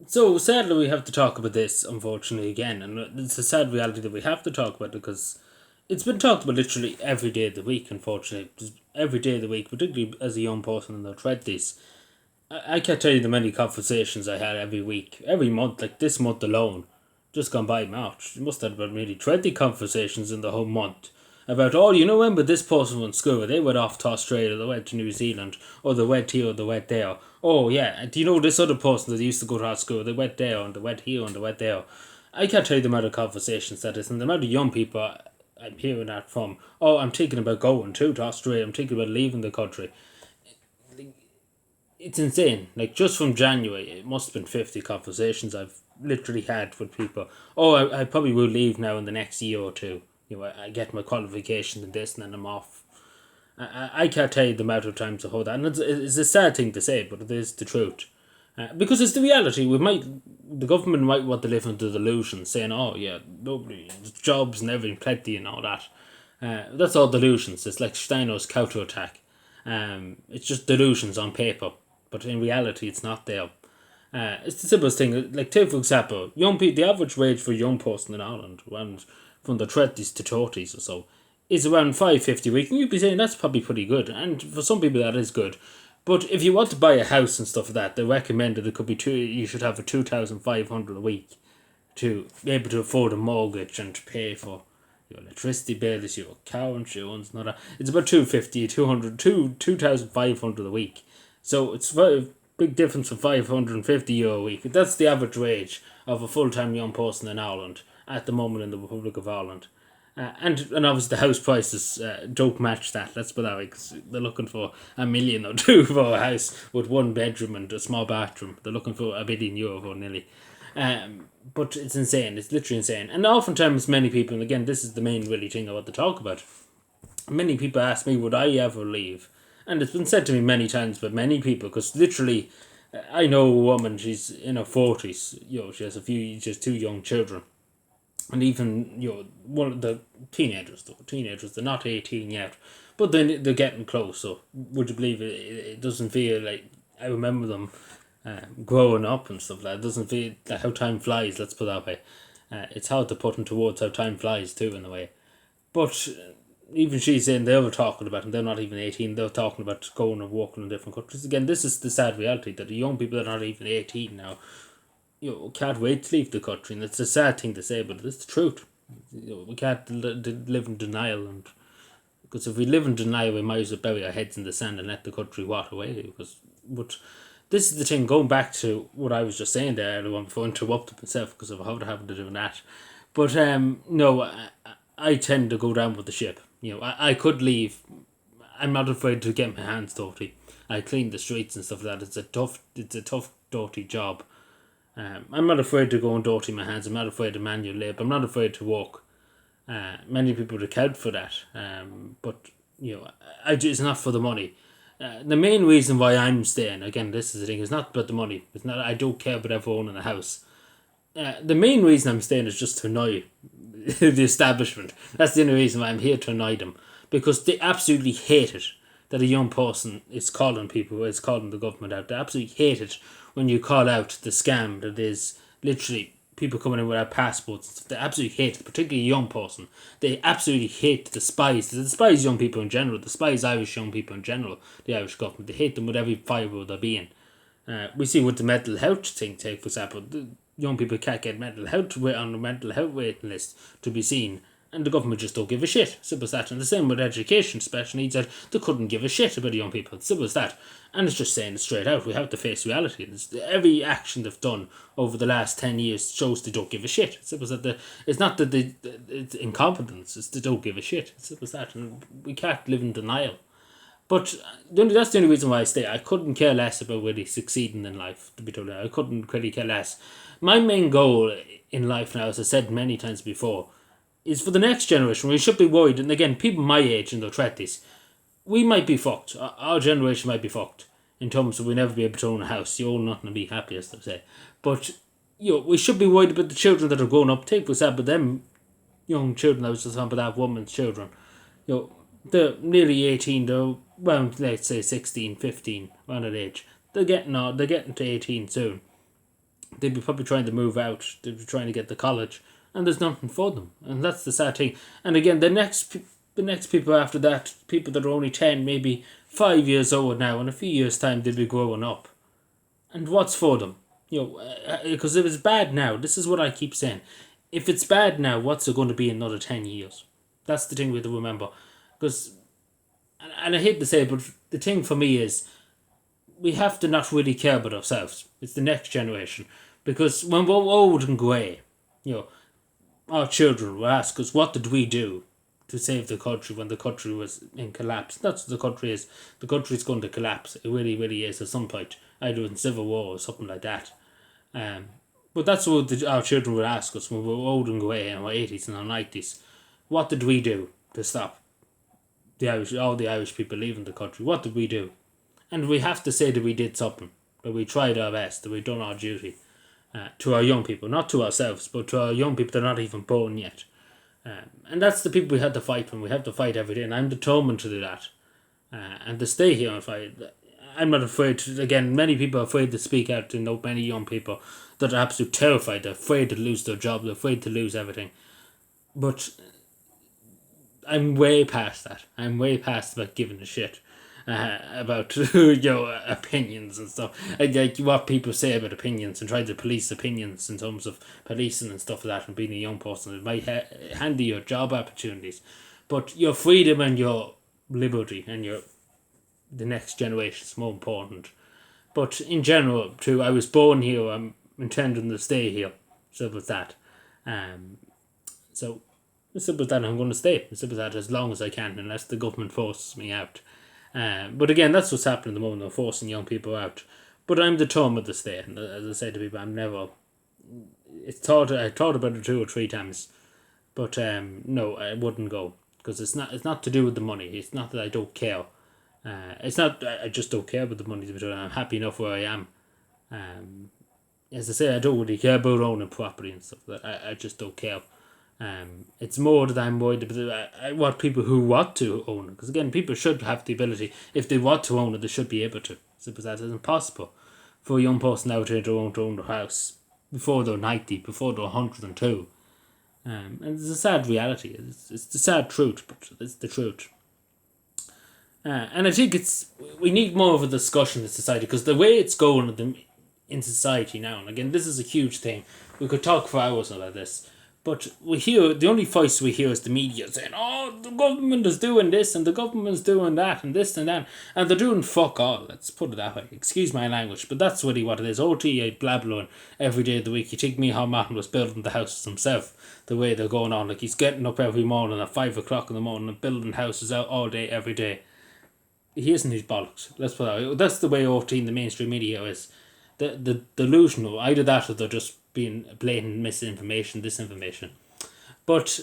So sadly, we have to talk about this, unfortunately, again, and it's a sad reality that we have to talk about because it's been talked about literally every day of the week. Unfortunately, just every day of the week, particularly as a young person in their twenties. I can't tell you the many conversations I had every week, every month, like this month alone, just gone by March. You must have about maybe 20 conversations in the whole month about, oh, you know, when but this person went to school, they went off to Australia, they went to New Zealand, or they went here, or they went there. Oh, yeah, do you know this other person that used to go to our school, they went there, and they went here, and they went there. I can't tell you the amount of conversations that is, and the amount of young people I'm hearing that from. Oh, I'm thinking about going too to Australia, I'm thinking about leaving the country. It's insane. Like just from January, it must have been 50 conversations I've literally had with people. Oh, I probably will leave now in the next year or two. You know, I get my qualifications and this, and then I'm off. I can't tell you the amount of times I heard that, and it's a sad thing to say, but it is the truth. Because it's the reality. The government might want to live in the delusion, saying, "Oh yeah, nobody jobs and everything, plenty and all that." That's all delusions. It's like Steiner's counterattack. It's just delusions on paper, but in reality, it's not there. It's the simplest thing. Like take for example, young people. The average wage for a young person in Ireland, around from the 20s to 30s or so, is around 550 a week, and you'd be saying that's probably pretty good. And for some people, that is good. But if you want to buy a house and stuff like that, they recommend that it could be two. You should have a 2,500 a week to be able to afford a mortgage and to pay for your electricity bills, your car insurance, and all that. It's about 250, 200, 2,500 a week. So it's very big difference from €550 a week. That's the average wage of a full time young person in Ireland at the moment in the Republic of Ireland. And obviously the house prices don't match that. Let's put that way, because they're looking for a million or two for a house with one bedroom and a small bathroom. They're looking for €1 billion for nearly. But it's insane. It's literally insane. And oftentimes, many people, and again, this is the main really thing I want to talk about. Many people ask me, would I ever leave? And it's been said to me many times by many people, because literally, I know a woman. She's in her 40s. You know, she has two young children, and even one of the teenagers, though teenagers, they're not 18 yet, but they're getting close. So would you believe it? It doesn't feel like I remember them growing up and stuff like that. It doesn't feel like how time flies. Let's put it that way. It's hard to put into words how time flies too, in a way. But even she's saying they were talking about, and they're not even 18. They're talking about going and working in different countries. Again, this is the sad reality that the young people that are not even 18 now, can't wait to leave the country, and it's a sad thing to say, but it's the truth. We can't live in denial, and because if we live in denial, we might as well bury our heads in the sand and let the country rot away. But this is the thing. Going back to what I was just saying there, earlier on before I interrupted myself because of how to happen to do that. But no, I tend to go down with the ship. I could leave. I'm not afraid to get my hands dirty. I clean the streets and stuff like that. It's a tough, dirty job. I'm not afraid to go and dirty my hands. I'm not afraid of manual labour. I'm not afraid to work. Many people account for that, but it's not for the money. The main reason why I'm staying, again, this is the thing, it's not about the money. It's not. I don't care about everyone in the house. The main reason I'm staying is just to annoy the establishment. That's the only reason why I'm here, to annoy them, because they absolutely hate it that a young person is calling people, is calling the government out. They absolutely hate it when you call out the scam that is literally people coming in without passports. They absolutely hate it, particularly a young person. They absolutely hate, despise, they despise young people in general, despise Irish young people in general, the Irish government. They hate them with every fibre of their being. We see with the mental health thing, take for example, the young people can't get mental health on the mental health waiting list to be seen, and the government just don't give a shit. Simple as that. And the same with education, special needs, that they couldn't give a shit about the young people. Simple as that. And it's just saying it straight out. We have to face reality. Every action they've done over the last 10 years shows they don't give a shit. Simple as that. It's not that it's incompetence, it's they don't give a shit. Simple as that. And we can't live in denial. But that's the only reason why I stay. I couldn't care less about really succeeding in life, to be totally honest. I couldn't really care less. My main goal in life now, as I said many times before, is for the next generation. We should be worried, and again, people my age in their 20s, we might be fucked. Our generation might be fucked in terms of we never be able to own a house. You own nothing and be happy, as they say. But we should be worried about the children that are growing up. Take for example them young children. I was just talking about that woman's children. They're nearly 18. They're around, let's say 16, 15, around that age. They're getting to 18 soon. they'd be probably trying to move out, they'd be trying to get to college, and there's nothing for them. And that's the sad thing. And again, the next people after that, people that are only 10, maybe 5 years old now, in a few years' time, they'll be growing up. And what's for them? Because if it's bad now, this is what I keep saying. If it's bad now, what's it going to be in another 10 years? That's the thing we have to remember. Because, and I hate to say it, but the thing for me is, we have to not really care about ourselves. It's the next generation. Because when we're old and grey, our children will ask us, what did we do to save the country when the country was in collapse? That's what the country is. The country's going to collapse. It really, really is at some point. Either in civil war or something like that. But that's what our children will ask us when we're old and grey in our 80s and our 90s. What did we do to stop all the Irish people leaving the country? What did we do? And we have to say that we did something. That we tried our best. That we done our duty. To our young people, not to ourselves, but to our young people that are not even born yet. And that's the people we have to fight when. We have to fight every day, and I'm determined to do that. And to stay here and fight. I'm not afraid to, again, many people are afraid to speak out to know many young people that are absolutely terrified. They're afraid to lose their job, they're afraid to lose everything. But I'm way past that. I'm way past about giving a shit. About opinions and stuff, like what people say about opinions, and try to police opinions in terms of policing and stuff like that, and being a young person. It might hand you your job opportunities, but your freedom and your liberty and the next generation is more important. But in general, too, I was born here. I'm intending to stay here. Simple as that. So simple as that. I'm going to stay. Simple as that, as long as I can, unless the government forces me out. But again, that's what's happening at the moment. They're forcing young people out. But I'm determined to stay. And as I say to people, I'm never. I thought about it 2 or 3 times, but no, I wouldn't go, because it's not to do with the money. It's not that I don't care. It's not I just don't care about the money. I'm happy enough where I am. As I say, I don't really care about owning property and stuff. I just don't care. It's more that I'm worried about. I want people who want to own it, because again, people should have the ability. If they want to own it, they should be able to. Simple as that. It's impossible for a young person out here to own their house before they're 90, before they're 102. And it's a sad reality. It's the sad truth, but it's the truth. And I think we need more of a discussion in society, because the way it's going in society now, and again, this is a huge thing. We could talk for hours about this. But the only voice we hear is the media saying, oh, the government is doing this and the government's doing that and this and that. And they're doing fuck all. Let's put it that way. Excuse my language, but that's really what it is. OTA blabbering every day of the week. You think Micheál Martin was building the houses himself, the way they're going on. Like, he's getting up every morning at 5 o'clock in the morning and building houses out all day, every day. He isn't his bollocks. Let's put it that way. That's the way OT in the mainstream media is. The delusional. Either that or they're just being blatant misinformation, disinformation. But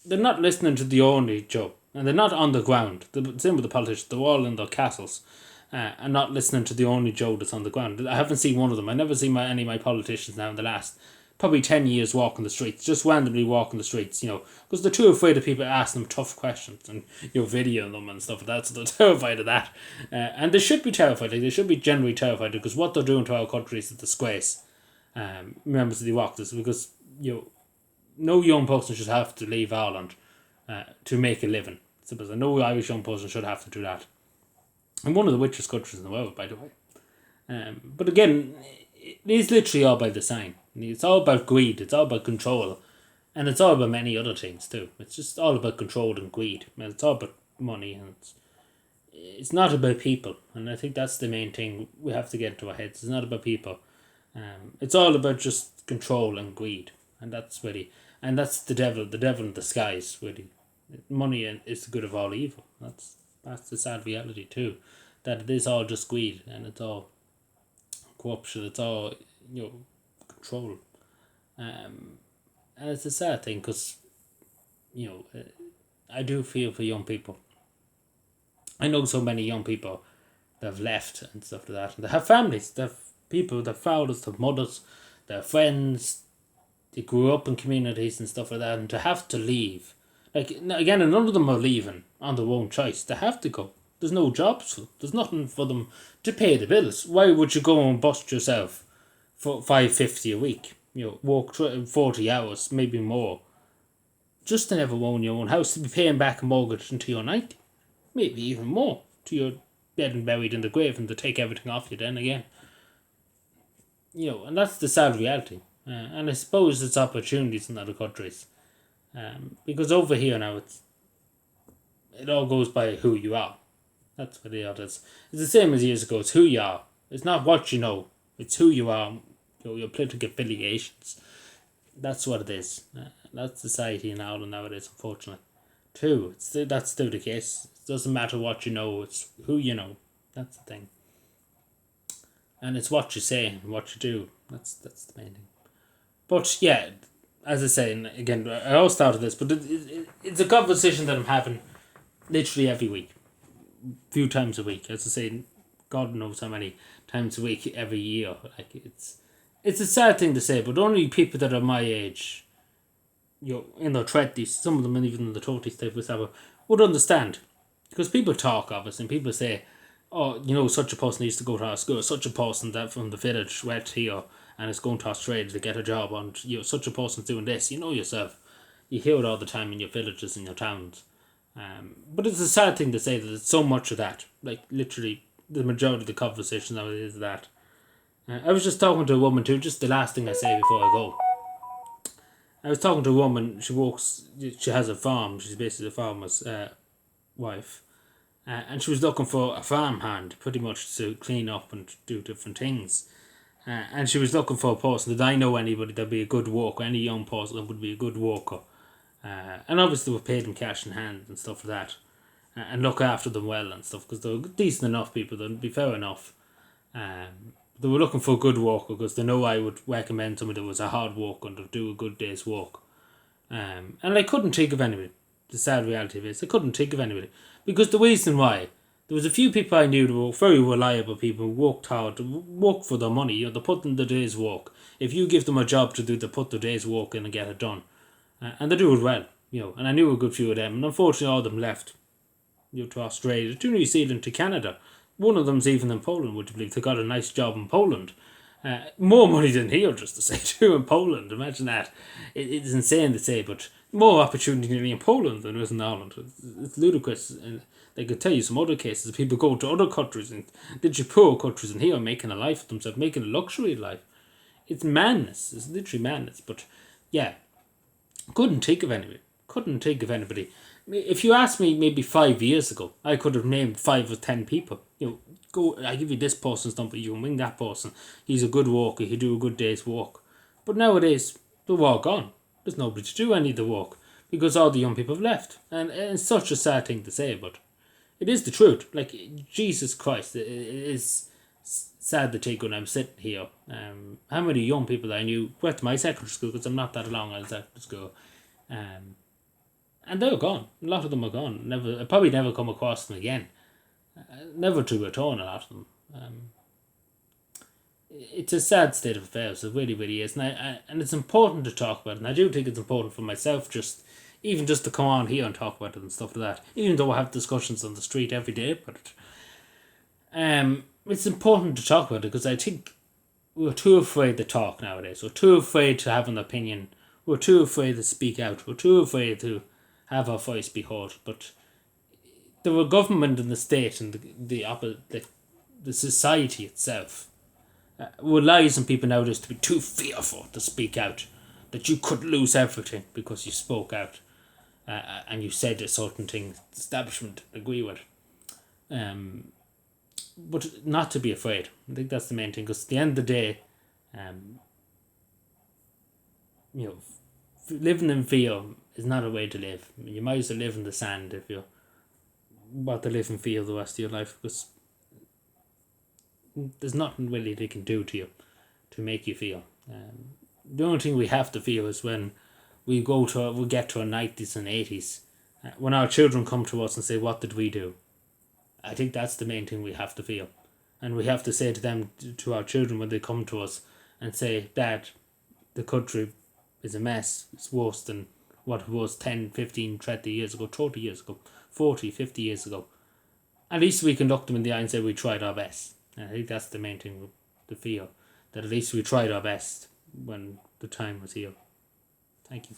they're not listening to the only Joe, and they're not on the ground. The same with the politicians, they're all in their castles, and not listening to the only Joe that's on the ground. I haven't seen one of them. I never seen any of my politicians now in the last probably 10 years walking the streets, just randomly walking the streets, because they're too afraid of people asking them tough questions and videoing them and stuff like that, so they're terrified of that. And they should be terrified. They should be generally terrified, because what they're doing to our country is a disgrace. Members of the Oireachtas, because no young person should have to leave Ireland to make a living. Suppose no Irish young person should have to do that. And one of the richest countries in the world, by the way. But again, it is literally all by design. It's all about greed. It's all about control, and it's all about many other things too. It's just all about control and greed. And it's all about money, and it's not about people. And I think that's the main thing we have to get into our heads. It's not about people. It's all about just control and greed, and that's the devil in disguise, really. Money is the good of all evil. That's the sad reality too, that it is all just greed, and it's all corruption. It's all control, and it's a sad thing, because I do feel for young people. I know so many young people that have left and stuff like that, and they have families, they have people, their fathers, their mothers, their friends, they grew up in communities and stuff like that, and to have to leave. Like, again, and none of them are leaving on their own choice. They have to go. There's no jobs. There's nothing for them to pay the bills. Why would you go and bust yourself for 550 a week. Work 40 hours, maybe more, just to never own your own house, to be paying back a mortgage until you're 90, maybe even more, to your dead and buried in the grave, and to take everything off you then again. And that's the sad reality. And I suppose it's opportunities in other countries. Because over here now, it all goes by who you are. That's what it is. It's the same as years ago. It's who you are. It's not what you know. It's who you are. Your political affiliations. That's what it is. That's society in Ireland nowadays, unfortunately. That's still the case. It doesn't matter what you know. It's who you know. That's the thing. And it's what you say and what you do. That's the main thing. But yeah, as I say, and again, I all started this, but it's a conversation that I'm having literally every week, few times a week. As I say, God knows how many times a week every year. Like it's a sad thing to say, but only people that are my age, in their 20s, some of them even in the 30s, type of stuff, would understand, because people talk of us and people say, oh, such a person needs to go to our school, such a person that from the village went here and is going to Australia to get a job, and such a person's doing this. Yourself, you hear it all the time in your villages and your towns. But it's a sad thing to say that it's so much of that. Like literally, the majority of the conversation nowadays is that. I was just talking to a woman too. Just the last thing I say before I go. I was talking to a woman. She has a farm. She's basically a farmer's wife. And she was looking for a farmhand, pretty much, to clean up and do different things. And she was looking for a person. Did I know anybody that'd be a good worker? Any young person that would be a good worker? And obviously we paid them cash in hand and stuff like that. And look after them well and stuff, because they're decent enough people. They'd be fair enough. They were looking for a good worker, because they know I would recommend somebody that was a hard worker and to do a good day's work. And I couldn't think of anybody. The sad reality of it is I couldn't think of anybody. Because the reason why, there was a few people I knew that were very reliable people who worked hard, worked for their money. They put in the day's work. If you give them a job to do, they put their day's work in and get it done. And they do it well. And I knew a good few of them. And unfortunately all of them left to Australia, to New Zealand, to Canada. One of them's even in Poland, would you believe? They got a nice job in Poland. More money than here, just to say, too, in Poland. Imagine that. It's insane to say, but more opportunity in Poland than there is in Ireland. It's ludicrous. And they could tell you some other cases of people go to other countries, and literally poor countries, and here making a life for themselves, making a luxury life. It's madness. It's literally madness. But yeah, couldn't think of anybody. If you asked me maybe 5 years ago, I could have named 5 or 10 people. Go, I give you this person's number, you can ring that person. He's a good worker, he'll do a good day's work. But nowadays, they're all gone. There's nobody to do any of the work, because all the young people have left. And it's such a sad thing to say, but it is the truth. Like, Jesus Christ, it is sad to take when I'm sitting here. How many young people I knew went to my secondary school, because I'm not that long out of secondary school. And they're gone. A lot of them are gone. I probably never come across them again. Never to return, a lot of them. It's a sad state of affairs. It really, really is. And it's important to talk about it. And I do think it's important for myself, even just to come on here and talk about it and stuff like that. Even though I have discussions on the street every day about it. It's important to talk about it, because I think we're too afraid to talk nowadays. We're too afraid to have an opinion. We're too afraid to speak out. We're too afraid to have our voice be heard. But the government and the state and the society itself relies on people nowadays to be too fearful to speak out, that you could lose everything because you spoke out and you said a certain thing the establishment agree with. But not to be afraid. I think that's the main thing, because at the end of the day, living in fear is not a way to live. You might as well live in the sand if you want to live in fear the rest of your life, because there's nothing really they can do to you to make you feel. The only thing we have to feel is when we get to our 90s and 80s, when our children come to us and say, what did we do? I think that's the main thing we have to feel. And we have to say to them, to our children, when they come to us and say, Dad, the country is a mess. It's worse than what it was 10, 15, 20 years ago, 30 years ago, 40, 50 years ago. At least we can look them in the eye and say we tried our best. And I think that's the main thing to feel. that at least we tried our best when the time was here. Thank you.